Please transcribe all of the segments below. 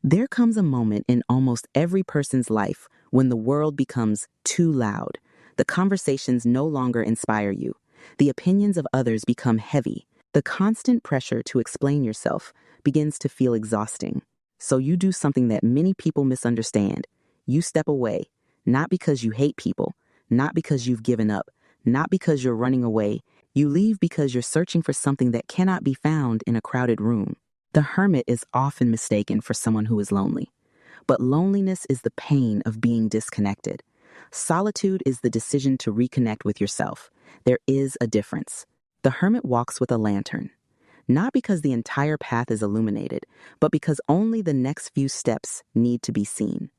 There comes a moment in almost every person's life when the world becomes too loud. The conversations no longer inspire you. The opinions of others become heavy. The constant pressure to explain yourself begins to feel exhausting. So you do something that many people misunderstand. You step away, not because you hate people, not because you've given up, not because you're running away. You leave because you're searching for something that cannot be found in a crowded room. The hermit is often mistaken for someone who is lonely, but loneliness is the pain of being disconnected. Solitude is the decision to reconnect with yourself. There is a difference. The hermit walks with a lantern, not because the entire path is illuminated, but because only the next few steps need to be seen.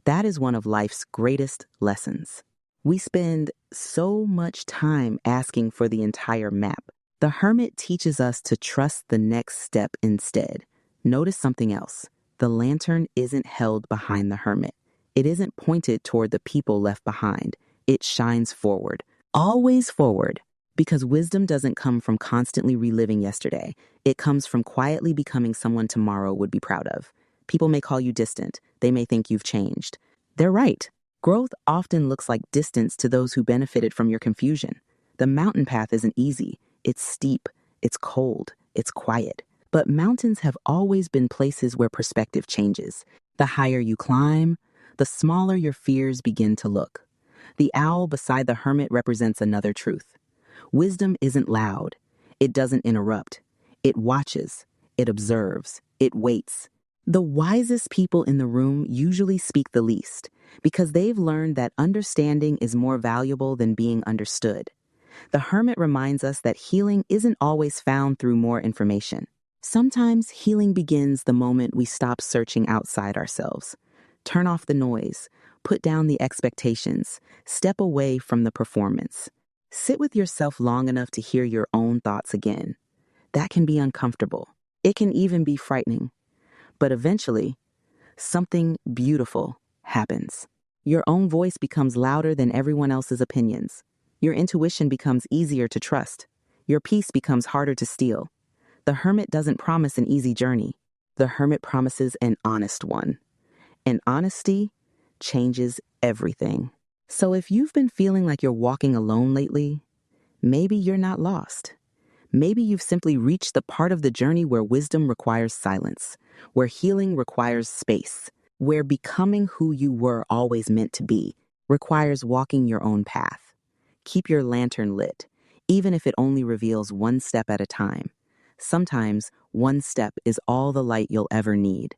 That is one of life's greatest lessons. We spend so much time asking for the entire map. The hermit teaches us to trust the next step instead. Notice something else. The lantern isn't held behind the hermit. It isn't pointed toward the people left behind. It shines forward, always forward, because wisdom doesn't come from constantly reliving yesterday. It comes from quietly becoming someone tomorrow would be proud of. People may call you distant. They may think you've changed. They're right. Growth often looks like distance to those who benefited from your confusion. The mountain path isn't easy. It's steep, it's cold, it's quiet. But mountains have always been places where perspective changes. The higher you climb, the smaller your fears begin to look. The owl beside the hermit represents another truth. Wisdom isn't loud. It doesn't interrupt. It watches. It observes. It waits. The wisest people in the room usually speak the least because they've learned that understanding is more valuable than being understood. The hermit reminds us that healing isn't always found through more information. Sometimes healing begins the moment we stop searching outside ourselves. Turn off the noise, put down the expectations, step away from the performance. Sit with yourself long enough to hear your own thoughts again. That can be uncomfortable. It can even be frightening. But eventually, something beautiful happens. Your own voice becomes louder than everyone else's opinions. Your intuition becomes easier to trust. Your peace becomes harder to steal. The hermit doesn't promise an easy journey. The hermit promises an honest one. And honesty changes everything. So if you've been feeling like you're walking alone lately, maybe you're not lost. Maybe you've simply reached the part of the journey where wisdom requires silence, where healing requires space, where becoming who you were always meant to be requires walking your own path. Keep your lantern lit, even if it only reveals one step at a time. Sometimes one step is all the light you'll ever need.